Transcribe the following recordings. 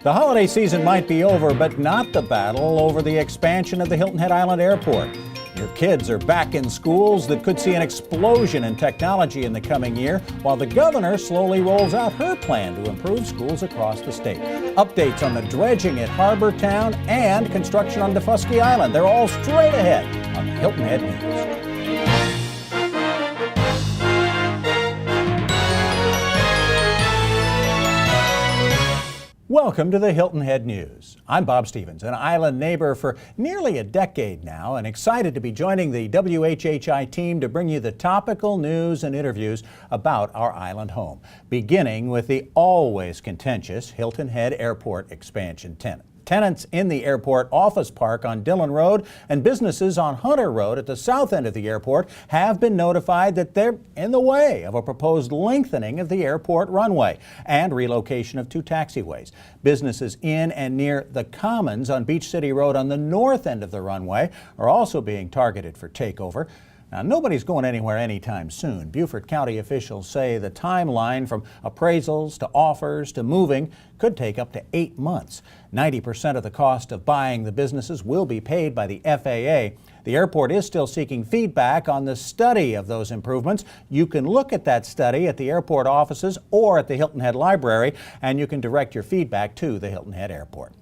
The holiday season might be over, but not the battle over the expansion of the Hilton Head Island Airport. Your kids are back in schools that could see an explosion in technology in the coming year, while the governor slowly rolls out her plan to improve schools across the state. Updates on the dredging at Harbor Town and construction on Dufusky Island. They're all straight ahead on the Hilton Head News. Welcome to the Hilton Head News. I'm Bob Stevens, an island neighbor for nearly a decade now, and excited to be joining the WHHI team to bring you the topical news and interviews about our island home, beginning with the always contentious Hilton Head Airport expansion tenant. Tenants in the airport office park on Dillon Road and businesses on Hunter Road at the south end of the airport have been notified that they're in the way of a proposed lengthening of the airport runway and relocation of two taxiways. Businesses in and near the Commons on Beach City Road on the north end of the runway are also being targeted for takeover. Now, nobody's going anywhere anytime soon. Beaufort County officials say the timeline from appraisals to offers to moving could take up to 8 months. 90% of the cost of buying the businesses will be paid by the FAA. The airport is still seeking feedback on the study of those improvements. You can look at that study at the airport offices or at the Hilton Head Library, and you can direct your feedback to the Hilton Head Airport.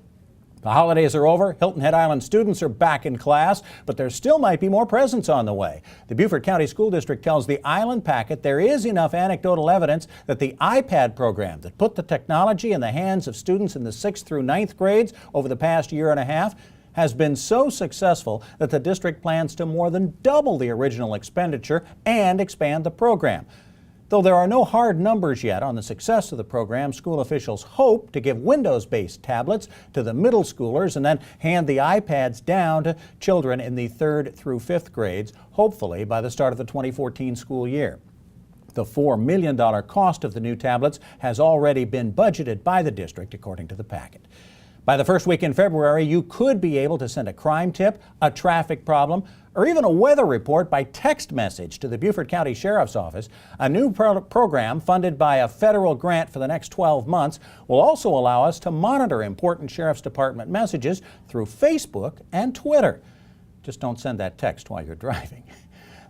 The holidays are over. Hilton Head Island students are back in class, but there still might be more presents on the way. The Beaufort County School District tells the Island Packet there is enough anecdotal evidence that the iPad program that put the technology in the hands of students in the 6th through 9th grades over the past year and a half has been so successful that the district plans to more than double the original expenditure and expand the program. Though there are no hard numbers yet on the success of the program, school officials hope to give Windows-based tablets to the middle schoolers and then hand the iPads down to children in the 3rd through 5th grades, hopefully by the start of the 2014 school year. The $4 million cost of the new tablets has already been budgeted by the district, according to the packet. By the first week in February, you could be able to send a crime tip, a traffic problem, or even a weather report by text message to the Beaufort County Sheriff's Office. A new program funded by a federal grant for the next 12 months will also allow us to monitor important Sheriff's Department messages through Facebook and Twitter. Just don't send that text while you're driving.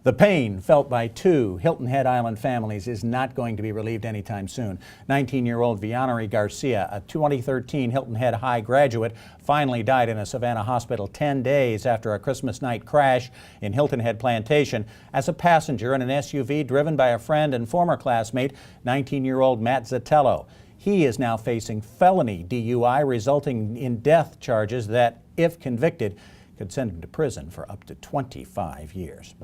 The pain felt by two Hilton Head Island families is not going to be relieved anytime soon. 19-year-old Vianari Garcia, a 2013 Hilton Head High graduate, finally died in a Savannah hospital 10 days after a Christmas night crash in Hilton Head Plantation as a passenger in an SUV driven by a friend and former classmate, 19-year-old Matt Zatello. He is now facing felony DUI resulting in death charges that, if convicted, could send him to prison for up to 25 years.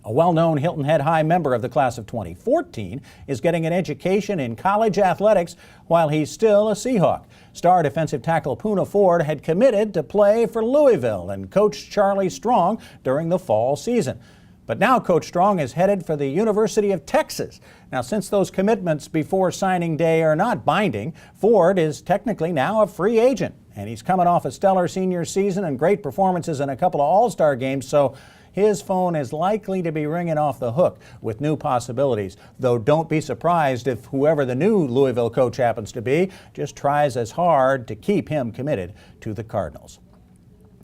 A well-known Hilton Head High member of the class of 2014 is getting an education in college athletics while he's still a Seahawk. Star defensive tackle Poona Ford had committed to play for Louisville and coach Charlie Strong during the fall season. But now Coach Strong is headed for the University of Texas. Now, since those commitments before signing day are not binding, Ford is technically now a free agent. And he's coming off a stellar senior season and great performances in a couple of All-Star games, so his phone is likely to be ringing off the hook with new possibilities, though don't be surprised if whoever the new Louisville coach happens to be just tries as hard to keep him committed to the Cardinals.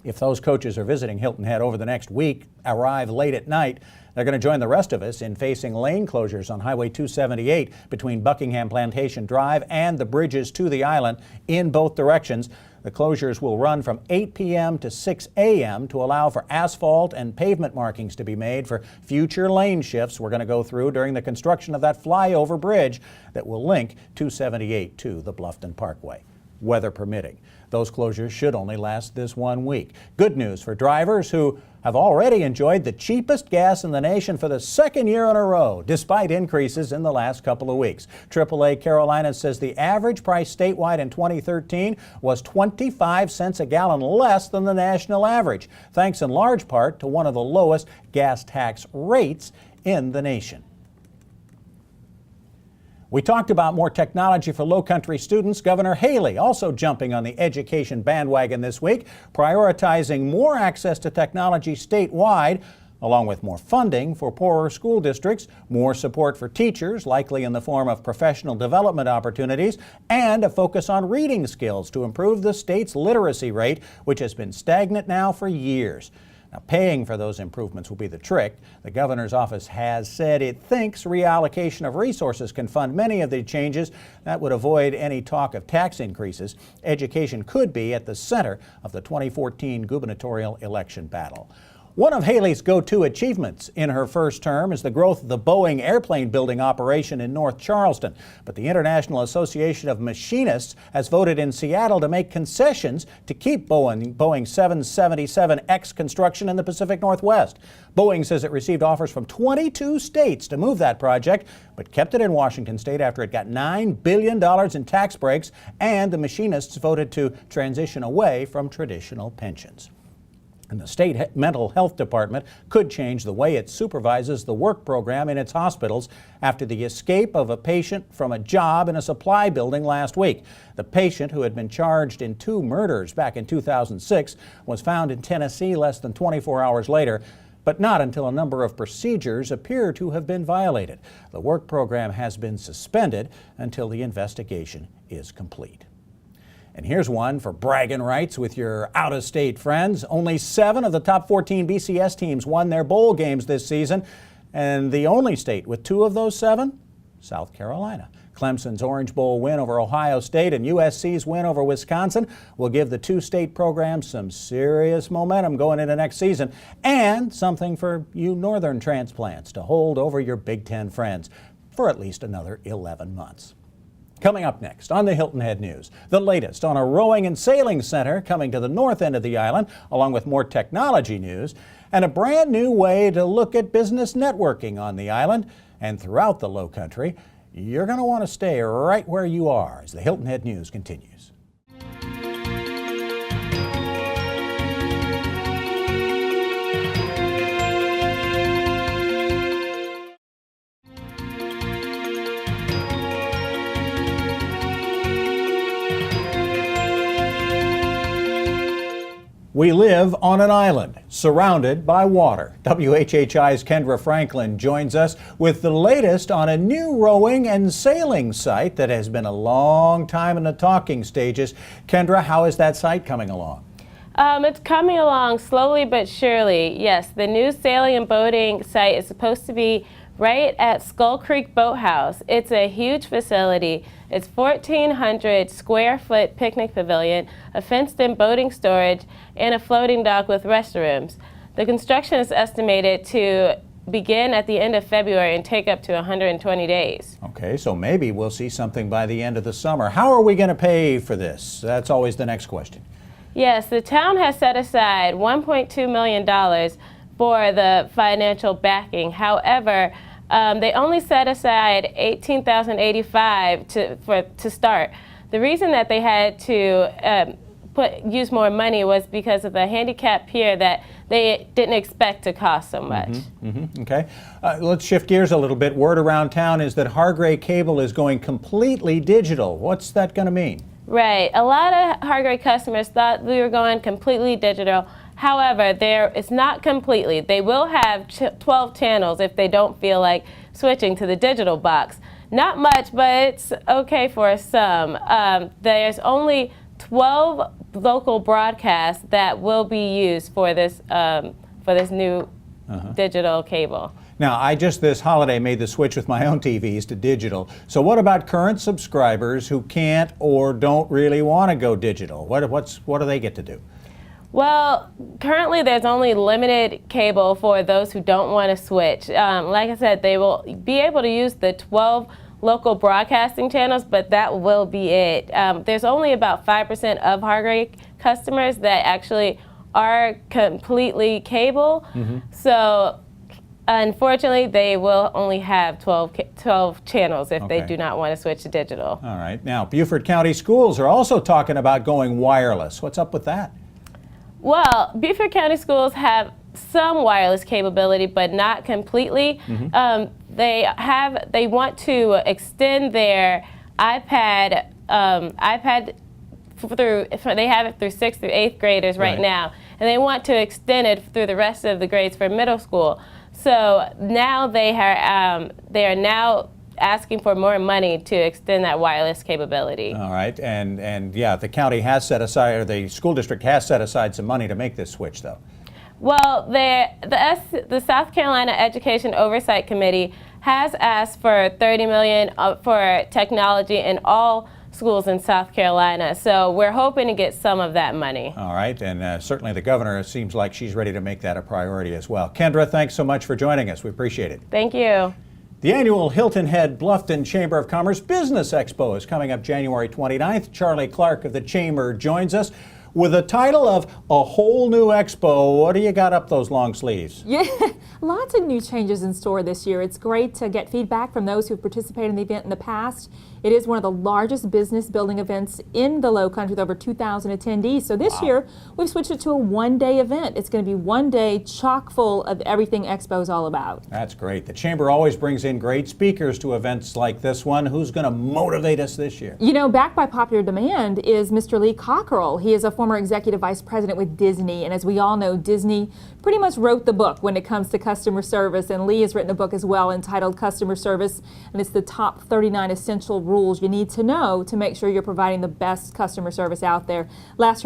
If those coaches are visiting Hilton Head over the next week, arrive late at night, they're going to join the rest of us in facing lane closures on Highway 278 between Buckingham Plantation Drive and the bridges to the island in both directions. The closures will run from 8 p.m. to 6 a.m. to allow for asphalt and pavement markings to be made for future lane shifts we're going to go through during the construction of that flyover bridge that will link 278 to the Bluffton Parkway, weather permitting. Those closures should only last this 1 week. Good news for drivers who have already enjoyed the cheapest gas in the nation for the second year in a row, despite increases in the last couple of weeks. AAA Carolina says the average price statewide in 2013 was 25 cents a gallon less than the national average, thanks in large part to one of the lowest gas tax rates in the nation. We talked about more technology for Lowcountry students. Governor Haley also jumping on the education bandwagon this week, prioritizing more access to technology statewide along with more funding for poorer school districts, more support for teachers, likely in the form of professional development opportunities, and a focus on reading skills to improve the state's literacy rate, which has been stagnant now for years. Now, paying for those improvements will be the trick. The governor's office has said it thinks reallocation of resources can fund many of the changes that would avoid any talk of tax increases. Education could be at the center of the 2014 gubernatorial election battle. One of Haley's go-to achievements in her first term is the growth of the Boeing airplane building operation in North Charleston. But the International Association of Machinists has voted in Seattle to make concessions to keep Boeing 777X construction in the Pacific Northwest. Boeing says it received offers from 22 states to move that project, but kept it in Washington state after it got $9 billion in tax breaks, and the machinists voted to transition away from traditional pensions. And the state mental health department could change the way it supervises the work program in its hospitals after the escape of a patient from a job in a supply building last week. The patient, who had been charged in 2 murders back in 2006, was found in Tennessee less than 24 hours later, but not until a number of procedures appear to have been violated. The work program has been suspended until the investigation is complete. And here's one for bragging rights with your out-of-state friends. Only 7 of the top 14 BCS teams won their bowl games this season, and the only state with 2 of those 7, South Carolina. Clemson's Orange Bowl win over Ohio State and USC's win over Wisconsin will give the 2 state programs some serious momentum going into next season, and something for you northern transplants to hold over your Big Ten friends for at least another 11 months. Coming up next on the Hilton Head News, the latest on a rowing and sailing center coming to the north end of the island, along with more technology news, and a brand new way to look at business networking on the island and throughout the Low Country. You're going to want to stay right where you are as the Hilton Head News continues. We live on an island surrounded by water. WHHI's Kendra Franklin joins us with the latest on a new rowing and sailing site that has been a long time in the talking stages. Kendra, how is that site coming along? It's coming along slowly but surely. Yes, the new sailing and boating site is supposed to be right at Skull Creek Boathouse. It's a huge facility. It's 1,400 square foot picnic pavilion, a fenced-in boating storage, and a floating dock with restrooms. The construction is estimated to begin at the end of February and take up to 120 days. Okay, so maybe we'll see something by the end of the summer. How are we going to pay for this? That's always the next question. Yes, the town has set aside $1.2 million for the financial backing. However, they only set aside $18,085 to start. The reason that they had to use more money was because of the handicap pier that they didn't expect to cost so much. Okay, let's shift gears a little bit. Word around town is that Hargray Cable is going completely digital. What's that going to mean? Right, a lot of Hargray customers thought we were going completely digital. However, it's not completely. They will have 12 channels if they don't feel like switching to the digital box. Not much, but it's okay for some. There's only 12 local broadcasts that will be used for this new digital cable. Now, I just this holiday made the switch with my own TVs to digital. So what about current subscribers who can't or don't really want to go digital? What do they get to do? Well, currently there's only limited cable for those who don't want to switch. Like I said, they will be able to use the 12 local broadcasting channels, but that will be it. There's only about 5% of Hargray customers that actually are completely cable. So unfortunately, they will only have 12 channels if they do not want to switch to digital. All right. Now, Beaufort County Schools are also talking about going wireless. What's up with that? Well, Beaufort County Schools have some wireless capability, but not completely. They want to extend their iPad they have it through 6th through 8th graders right now, and they want to extend it through the rest of the grades for middle school. So now they are now asking for more money to extend that wireless capability. All right, and yeah, the county has set aside, or the school district has set aside some money to make this switch, though. Well, the South Carolina Education Oversight Committee has asked for $30 million for technology in all schools in South Carolina. So we're hoping to get some of that money. All right, and certainly the governor seems like she's ready to make that a priority as well. Kendra, thanks so much for joining us. We appreciate it. Thank you. The annual Hilton Head Bluffton Chamber of Commerce Business Expo is coming up January 29th. Charlie Clark of the Chamber joins us with the title of A Whole New Expo. What do you got up those long sleeves? Yeah, lots of new changes in store this year. It's great to get feedback from those who've participated in the event in the past. It is one of the largest business building events in the Low Country with over 2,000 attendees. So this year, we've switched it to a one-day event. It's going to be one day chock full of everything Expo is all about. That's great. The Chamber always brings in great speakers to events like this one. Who's going to motivate us this year? You know, backed by popular demand is Mr. Lee Cockerell. He is a former executive vice president with Disney, and as we all know, Disney pretty much wrote the book when it comes to customer service, and Lee has written a book as well entitled Customer Service, and it's the top 39 essential rules you need to know to make sure you're providing the best customer service out there. Last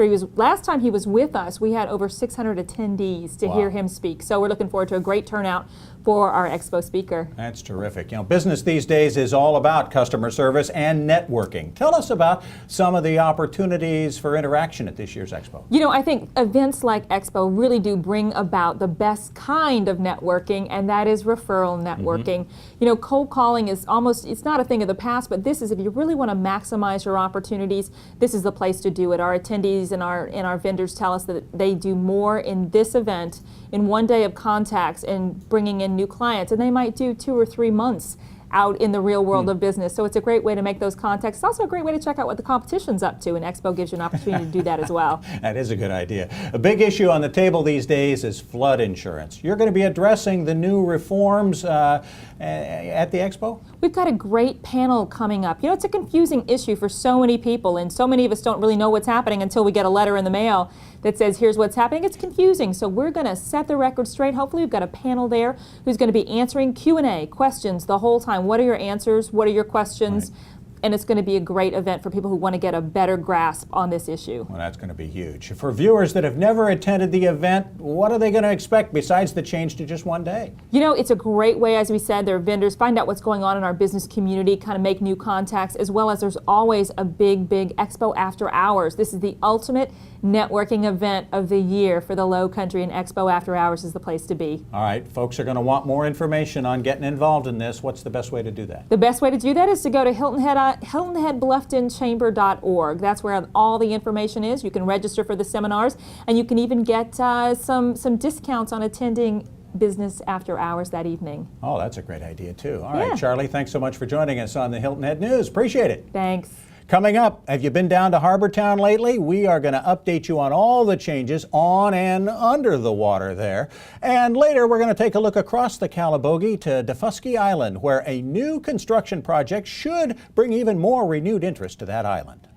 time he was with us, we had over 600 attendees to hear him speak, so we're looking forward to a great turnout for our Expo speaker. That's terrific. You know, business these days is all about customer service and networking. Tell us about some of the opportunities for interaction at this year's Expo. You know, I think events like Expo really do bring about the best kind of networking, and that is referral networking. You know, cold calling is almost, it's not a thing of the past, but this is, if you really want to maximize your opportunities, this is the place to do it. Our attendees and our vendors tell us that they do more in this event in one day of contacts and bringing in new clients, and they might do 2 or 3 months out in the real world of business. So it's a great way to make those contacts. It's also a great way to check out what the competition's up to, and Expo gives you an opportunity to do that as well. That is a good idea. A big issue on the table these days is flood insurance. You're going to be addressing the new reforms at the Expo? We've got a great panel coming up. You know, it's a confusing issue for so many people, and so many of us don't really know what's happening until we get a letter in the mail that says, here's what's happening. It's confusing, so we're going to set the record straight. Hopefully we've got a panel there who's going to be answering Q&A questions the whole time. What are your answers? What are your questions? Right. And it's going to be a great event for people who want to get a better grasp on this issue. Well, that's going to be huge. For viewers that have never attended the event, what are they going to expect besides the change to just one day? You know, it's a great way, as we said, there are vendors, find out what's going on in our business community, kind of make new contacts, as well as there's always a big Expo after hours. This is the ultimate networking event of the year for the Low Country, and Expo after hours is the place to be. All right, folks are going to want more information on getting involved in this. What's the best way to do that? The best way to do that is to go to HiltonHeadBlufftonChamber.org. That's where all the information is. You can register for the seminars, and you can even get some discounts on attending business after hours that evening. Oh, that's a great idea too. All right, Charlie, thanks so much for joining us on the Hilton Head News. Appreciate it. Thanks. Coming up, have you been down to Harbortown lately? We are going to update you on all the changes on and under the water there. And later, we're going to take a look across the Calabogie to Defusky Island, where a new construction project should bring even more renewed interest to that island.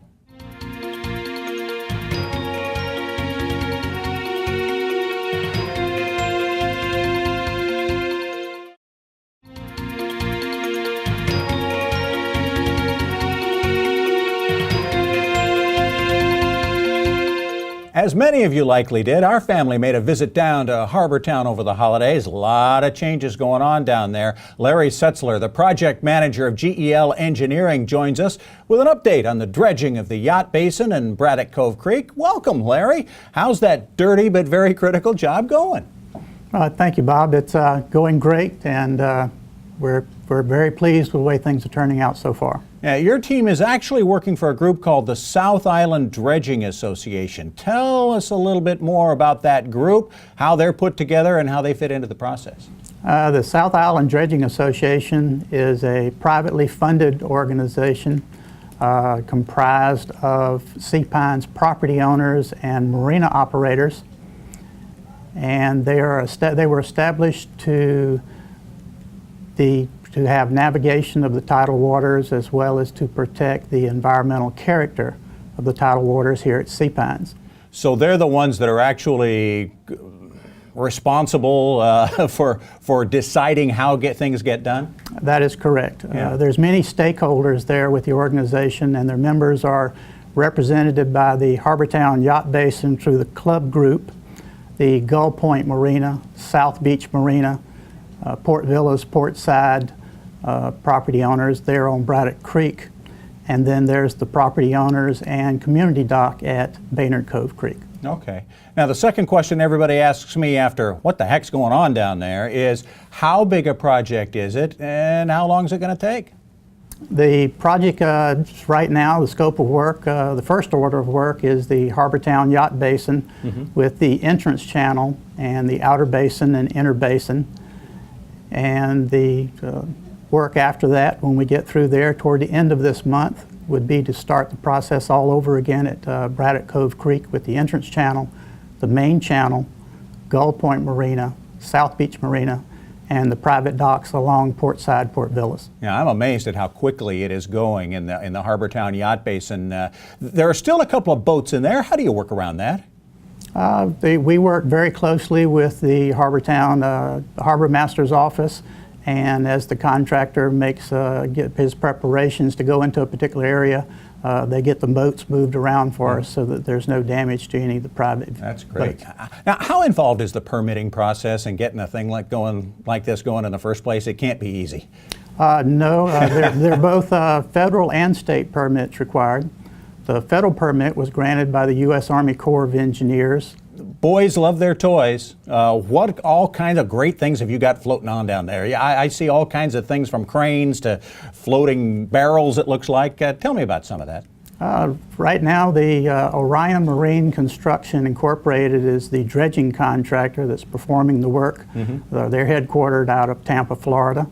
As many of you likely did, our family made a visit down to Harbortown over the holidays. A lot of changes going on down there. Larry Setzler, the project manager of GEL Engineering, joins us with an update on the dredging of the Yacht Basin and Braddock Cove Creek. Welcome, Larry. How's that dirty but very critical job going? Thank you, Bob. It's going great, and we're very pleased with the way things are turning out so far. Now, your team is actually working for a group called the South Island Dredging Association. Tell us a little bit more about that group, how they're put together, and how they fit into the process. The South Island Dredging Association is a privately funded organization comprised of Sea Pines property owners and marina operators, and they were established to have navigation of the tidal waters, as well as to protect the environmental character of the tidal waters here at Sea Pines. So they're the ones that are actually responsible for deciding how things get done? That is correct. Yeah. There's many stakeholders there with the organization, and their members are represented by the Harbortown Yacht Basin through the club group, the Gull Point Marina, South Beach Marina, Port Villas, Portside property owners there on Braddock Creek, and then there's the property owners and community dock at Baynard Cove Creek. Okay. Now the second question everybody asks me after what the heck's going on down there is how big a project is it and how long is it going to take? The project right now, the scope of work, the first order of work is the Harbortown Yacht Basin with the entrance channel and the outer basin and inner basin. And the work after that, when we get through there toward the end of this month, would be to start the process all over again at Braddock Cove Creek with the entrance channel, the main channel, Gull Point Marina, South Beach Marina, and the private docks along Portside, Port Villas. Yeah, I'm amazed at how quickly it is going in the Harbortown Yacht Basin. There are still a couple of boats in there. How do you work around that? We work very closely with the Harbortown Harbor Master's office, and as the contractor makes get his preparations to go into a particular area, they get the boats moved around for us so that there's no damage to any of the private That's great. boats. Now, how involved is the permitting process and getting a thing like this going in the first place? It can't be easy. No, they're both federal and state permits required. The federal permit was granted by the U.S. Army Corps of Engineers. Boys love their toys. What all kinds of great things have you got floating on down there? Yeah, I see all kinds of things from cranes to floating barrels, it looks like. Tell me about some of that. Right now, the Orion Marine Construction Incorporated is the dredging contractor that's performing the work. They're headquartered out of Tampa, Florida.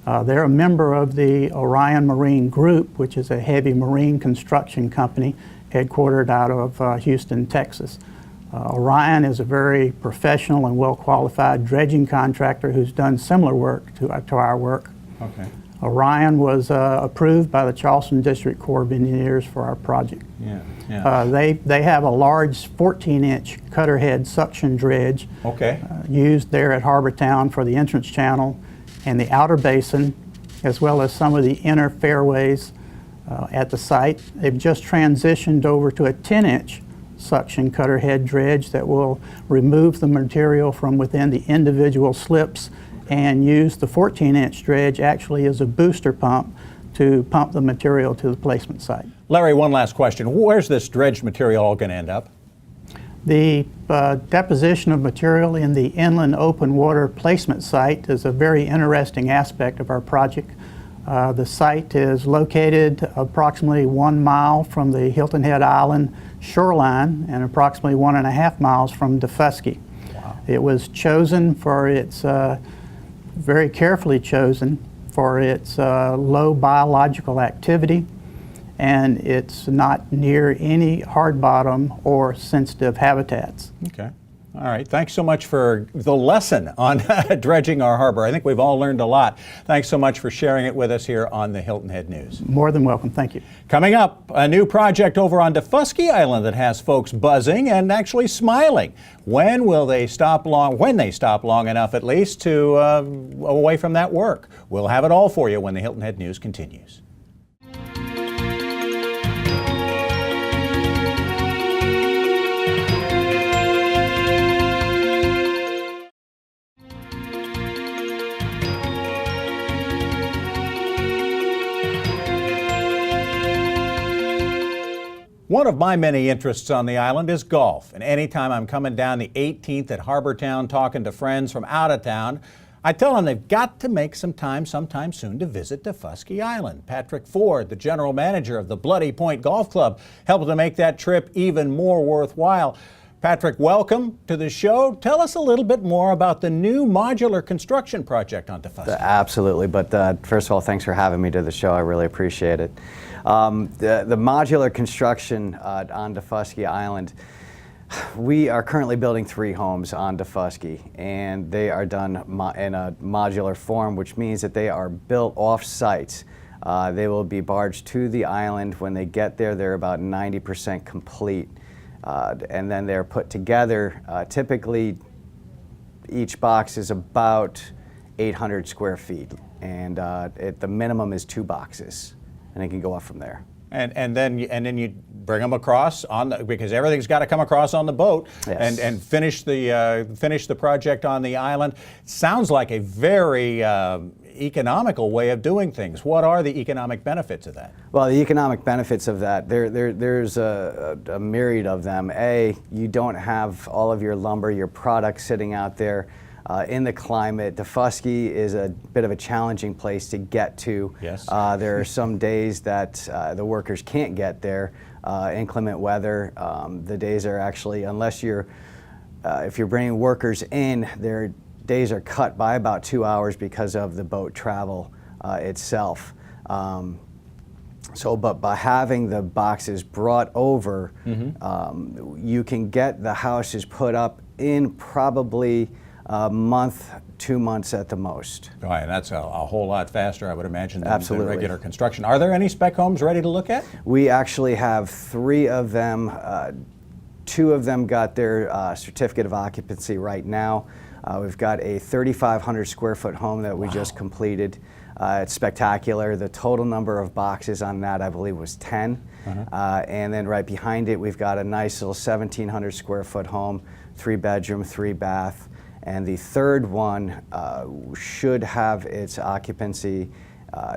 They're a member of the Orion Marine Group, which is a heavy marine construction company headquartered out of Houston, Texas. Orion is a very professional and well-qualified dredging contractor who's done similar work to our work. Okay. Orion was approved by the Charleston District Corps of Engineers for our project. Yeah. They have a large 14-inch cutter head suction dredge used there at Harbortown for the entrance channel and the outer basin, as well as some of the inner fairways at the site. They've just transitioned over to a 10-inch suction cutter head dredge that will remove the material from within the individual slips and use the 14-inch dredge actually as a booster pump to pump the material to the placement site. Larry, one last question. Where's this dredged material all going to end up? The deposition of material in the inland open water placement site is a very interesting aspect of our project. The site is located approximately 1 mile from the Hilton Head Island shoreline and approximately 1.5 miles from Defusky. Wow. It was chosen for its, very carefully chosen for its low biological activity, and it's not near any hard bottom or sensitive habitats. Okay. All right. Thanks so much for the lesson on dredging our harbor. I think we've all learned a lot. Thanks so much for sharing it with us here on the Hilton Head News. More than welcome. Thank you. Coming up, a new project over on Defusky Island that has folks buzzing and actually smiling. When they stop long enough at least to away from that work. We'll have it all for you when the Hilton Head News continues. One of my many interests on the island is golf, and anytime I'm coming down the 18th at Harbortown talking to friends from out of town, I tell them they've got to make some time sometime soon to visit Defusky Island. Patrick Ford, the general manager of the Bloody Point Golf Club, helped to make that trip even more worthwhile. Patrick, welcome to the show. Tell us a little bit more about the new modular construction project on Defusky. Absolutely, but first of all, thanks for having me to the show. I really appreciate it. The modular construction on Defusky Island, we are currently building 3 homes on Defusky, and they are done in a modular form, which means that they are built off-site They will be barged to the island. When they get there, they're about 90% complete. And then they're put together. Typically, each box is about 800 square feet. And the minimum is 2 boxes. And it can go up from there. And then you bring them across because everything's got to come across on the boat. Yes. and finish the project on the island. Sounds like a very economical way of doing things. What are the economic benefits of that? Well, the economic benefits of that, there's a myriad of them. You don't have all of your lumber, your products sitting out there. In the climate, Daufuskie is a bit of a challenging place to get to. Yes. There are some days that the workers can't get there. Inclement weather, the days are actually, unless if you're bringing workers in, their days are cut by about 2 hours because of the boat travel itself. But by having the boxes brought over, you can get the houses put up in probably a month, 2 months at the most. Oh, and that's a whole lot faster, I would imagine, than Absolutely. regular construction. Are there any spec homes ready to look at? We actually have 3 of them. 2 of them got their certificate of occupancy right now. We've got a 3,500 square foot home that we just completed. It's spectacular. The total number of boxes on that, I believe, was 10. And then right behind it, we've got a nice little 1,700 square foot home, 3 bedroom, 3 bath. And the third one should have its occupancy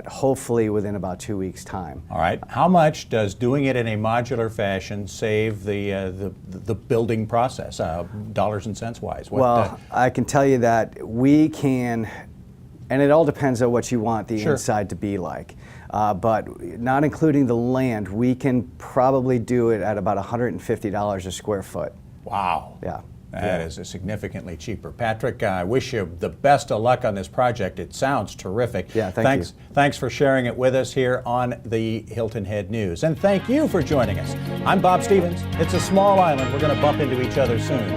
hopefully within about 2 weeks' time. All right. How much does doing it in a modular fashion save the building process, dollars and cents wise? Well, I can tell you that we can, and it all depends on what you want the inside to be like. But not including the land, we can probably do it at about $150 a square foot. Wow. Yeah. That is significantly cheaper. Patrick, I wish you the best of luck on this project. It sounds terrific. Yeah, thank you. Thanks for sharing it with us here on the Hilton Head News. And thank you for joining us. I'm Bob Stevens. It's a small island. We're going to bump into each other soon.